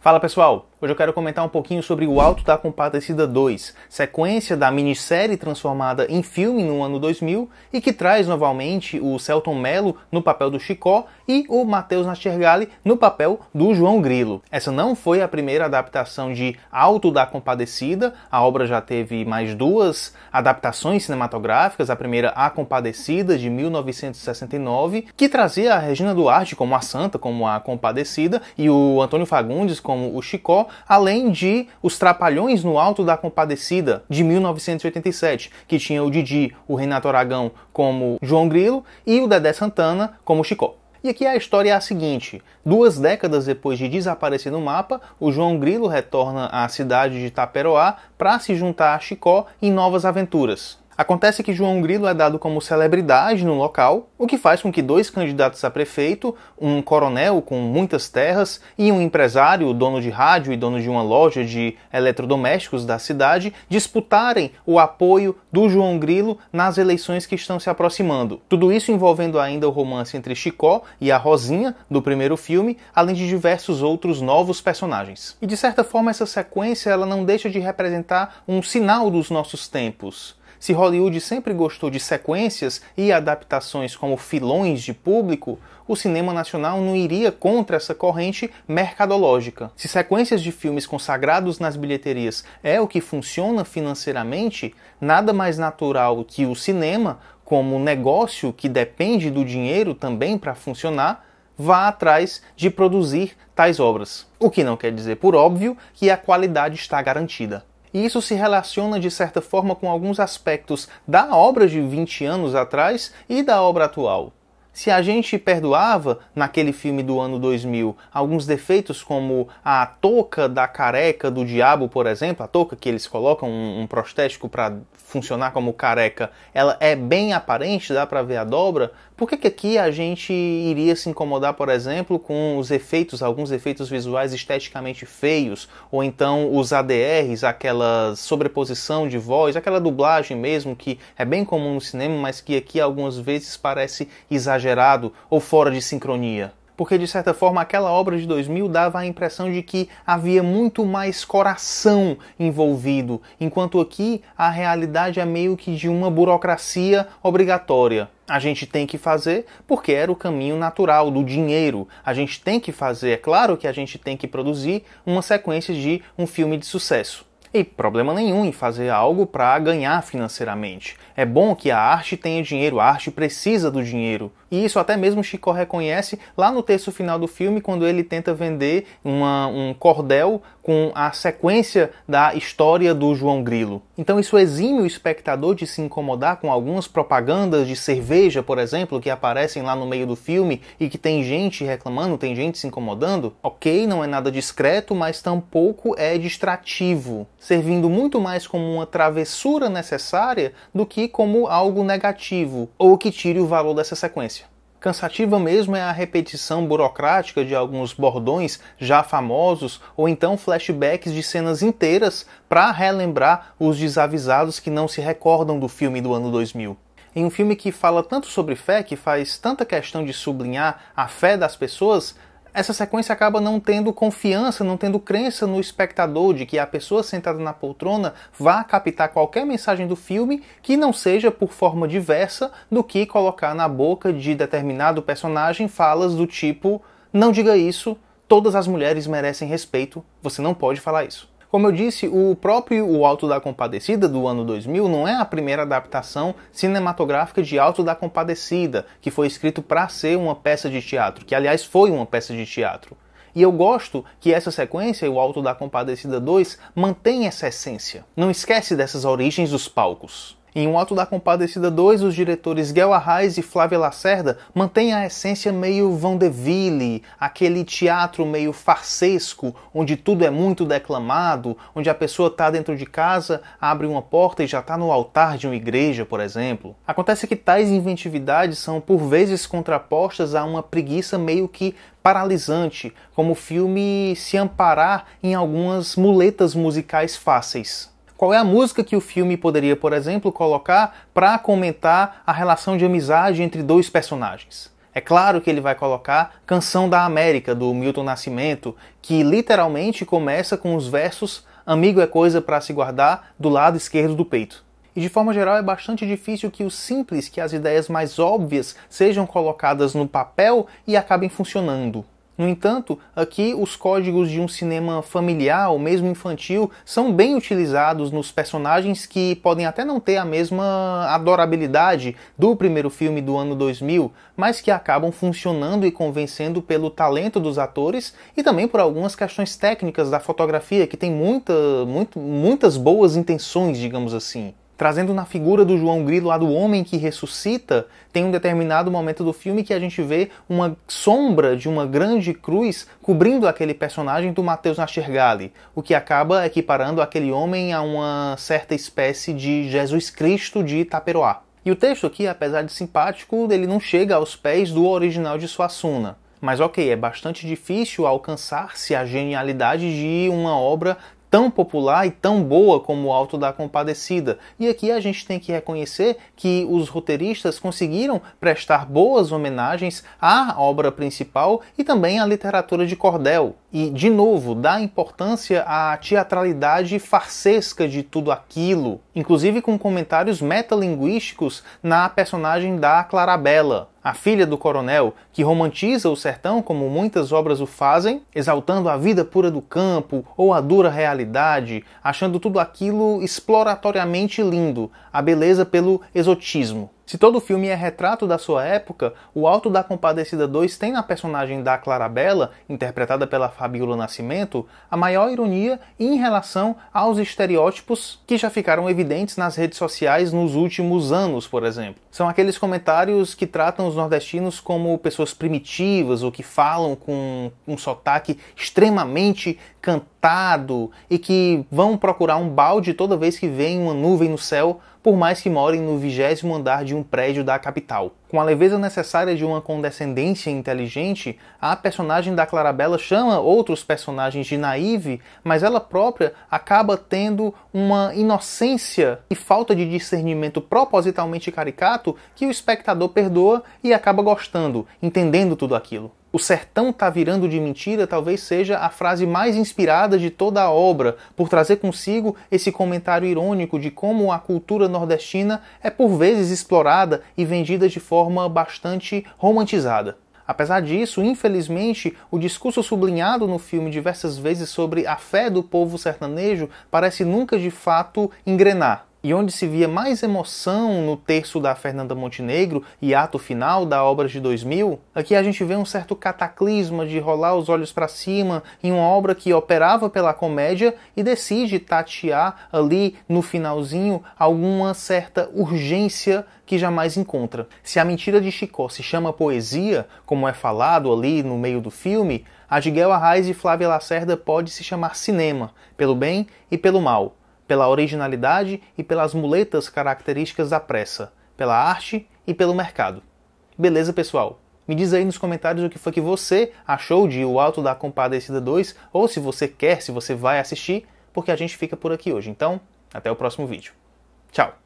Fala pessoal, hoje eu quero comentar um pouquinho sobre O Auto da Compadecida 2, sequência da minissérie transformada em filme no ano 2000 e que traz novamente o Selton Mello no papel do Chicó e o Matheus Nastergalli no papel do João Grilo. Essa não foi a primeira adaptação de Auto da Compadecida, a obra já teve mais duas adaptações cinematográficas, a primeira A Compadecida, de 1969, que trazia a Regina Duarte como a Santa, como a Compadecida, e o Antônio Fagundes como o Chicó, além de Os Trapalhões no Auto da Compadecida, de 1987, que tinha o Didi, o Renato Aragão como João Grilo e o Dedé Santana como Chicó. E aqui a história é a seguinte: 2 décadas depois de desaparecer no mapa, o João Grilo retorna à cidade de Taperoá para se juntar a Chicó em novas aventuras. Acontece que João Grilo é dado como celebridade no local, o que faz com que 2 candidatos a prefeito, um coronel com muitas terras e um empresário, dono de rádio e dono de uma loja de eletrodomésticos da cidade, disputarem o apoio do João Grilo nas eleições que estão se aproximando. Tudo isso envolvendo ainda o romance entre Chicó e a Rosinha, do primeiro filme, além de diversos outros novos personagens. E de certa forma essa sequência ela não deixa de representar um sinal dos nossos tempos. Se Hollywood sempre gostou de sequências e adaptações como filões de público, o cinema nacional não iria contra essa corrente mercadológica. Se sequências de filmes consagrados nas bilheterias é o que funciona financeiramente, nada mais natural que o cinema, como negócio que depende do dinheiro também para funcionar, vá atrás de produzir tais obras. O que não quer dizer, por óbvio, que a qualidade está garantida. E isso se relaciona de certa forma com alguns aspectos da obra de 20 anos atrás e da obra atual. Se a gente perdoava, naquele filme do ano 2000, alguns defeitos como a touca da careca do diabo, por exemplo, a touca que eles colocam um prostético para funcionar como careca, ela é bem aparente, dá para ver a dobra, por que aqui a gente iria se incomodar, por exemplo, com os efeitos, alguns efeitos visuais esteticamente feios, ou então os ADRs, aquela sobreposição de voz, aquela dublagem mesmo, que é bem comum no cinema, mas que aqui algumas vezes parece exagerado ou fora de sincronia? Porque, de certa forma, aquela obra de 2000 dava a impressão de que havia muito mais coração envolvido, enquanto aqui a realidade é meio que de uma burocracia obrigatória. A gente tem que fazer porque era o caminho natural do dinheiro. A gente tem que fazer, é claro que a gente tem que produzir uma sequência de um filme de sucesso. E problema nenhum em fazer algo para ganhar financeiramente. É bom que a arte tenha dinheiro, a arte precisa do dinheiro. E isso até mesmo Chicó reconhece lá no terço final do filme, quando ele tenta vender um cordel com a sequência da história do João Grilo. Então isso exime o espectador de se incomodar com algumas propagandas de cerveja, por exemplo, que aparecem lá no meio do filme e que tem gente reclamando, tem gente se incomodando. Ok, não é nada discreto, mas tampouco é distrativo, servindo muito mais como uma travessura necessária do que como algo negativo ou que tire o valor dessa sequência. Cansativa mesmo é a repetição burocrática de alguns bordões já famosos ou então flashbacks de cenas inteiras para relembrar os desavisados que não se recordam do filme do ano 2000. Em um filme que fala tanto sobre fé, que faz tanta questão de sublinhar a fé das pessoas, essa sequência acaba não tendo confiança, não tendo crença no espectador de que a pessoa sentada na poltrona vá captar qualquer mensagem do filme que não seja por forma diversa do que colocar na boca de determinado personagem falas do tipo: não diga isso, todas as mulheres merecem respeito, você não pode falar isso. Como eu disse, o próprio O Auto da Compadecida, do ano 2000, não é a primeira adaptação cinematográfica de Auto da Compadecida, que foi escrito para ser uma peça de teatro, que aliás foi uma peça de teatro. E eu gosto que essa sequência, O Auto da Compadecida 2, mantém essa essência. Não esquece dessas origens dos palcos. Em O Auto da Compadecida 2, os diretores Guel Arraes e Flávia Lacerda mantêm a essência meio vaudeville, aquele teatro meio farsesco, onde tudo é muito declamado, onde a pessoa está dentro de casa, abre uma porta e já está no altar de uma igreja, por exemplo. Acontece que tais inventividades são por vezes contrapostas a uma preguiça meio que paralisante, como o filme se amparar em algumas muletas musicais fáceis. Qual é a música que o filme poderia, por exemplo, colocar para comentar a relação de amizade entre 2 personagens? É claro que ele vai colocar Canção da América, do Milton Nascimento, que literalmente começa com os versos "Amigo é coisa para se guardar" do lado esquerdo do peito. E de forma geral é bastante difícil que o simples, que as ideias mais óbvias sejam colocadas no papel e acabem funcionando. No entanto, aqui os códigos de um cinema familiar ou mesmo infantil são bem utilizados nos personagens que podem até não ter a mesma adorabilidade do primeiro filme do ano 2000, mas que acabam funcionando e convencendo pelo talento dos atores e também por algumas questões técnicas da fotografia que tem muitas boas intenções, digamos assim. Trazendo na figura do João Grilo, lá do homem que ressuscita, tem um determinado momento do filme que a gente vê uma sombra de uma grande cruz cobrindo aquele personagem do Matheus Nastergalli, o que acaba equiparando aquele homem a uma certa espécie de Jesus Cristo de Itaperoá. E o texto aqui, apesar de simpático, ele não chega aos pés do original de Suassuna. Mas ok, é bastante difícil alcançar-se a genialidade de uma obra tão popular e tão boa como o Alto da Compadecida. E aqui a gente tem que reconhecer que os roteiristas conseguiram prestar boas homenagens à obra principal e também à literatura de cordel. E, de novo, dá importância à teatralidade farsesca de tudo aquilo, inclusive com comentários metalinguísticos na personagem da Clarabella, a filha do coronel, que romantiza o sertão como muitas obras o fazem, exaltando a vida pura do campo ou a dura realidade, achando tudo aquilo exploratoriamente lindo, a beleza pelo exotismo. Se todo o filme é retrato da sua época, o Alto da Compadecida 2 tem na personagem da Clarabella, interpretada pela Fabíola Nascimento, a maior ironia em relação aos estereótipos que já ficaram evidentes nas redes sociais nos últimos anos, por exemplo. São aqueles comentários que tratam os nordestinos como pessoas primitivas ou que falam com um sotaque extremamente cantado e que vão procurar um balde toda vez que vem uma nuvem no céu, por mais que morem no 20º andar de um prédio da capital. Com a leveza necessária de uma condescendência inteligente, a personagem da Clarabella chama outros personagens de naïve, mas ela própria acaba tendo uma inocência e falta de discernimento propositalmente caricato que o espectador perdoa e acaba gostando, entendendo tudo aquilo. O sertão tá virando de mentira talvez seja a frase mais inspirada de toda a obra, por trazer consigo esse comentário irônico de como a cultura nordestina é por vezes explorada e vendida de forma bastante romantizada. Apesar disso, infelizmente, o discurso sublinhado no filme diversas vezes sobre a fé do povo sertanejo parece nunca de fato engrenar. E onde se via mais emoção no terço da Fernanda Montenegro e ato final da obra de 2000, aqui a gente vê um certo cataclisma de rolar os olhos para cima em uma obra que operava pela comédia e decide tatear ali no finalzinho alguma certa urgência que jamais encontra. Se a mentira de Chicó se chama poesia, como é falado ali no meio do filme, a de Guel Arraes e Flávia Lacerda pode se chamar cinema, pelo bem e pelo mal, pela originalidade e pelas muletas características da pressa, pela arte e pelo mercado. Beleza, pessoal? Me diz aí nos comentários o que foi que você achou de O Alto da Compadecida 2, ou se você quer, se você vai assistir, porque a gente fica por aqui hoje. Então, até o próximo vídeo. Tchau!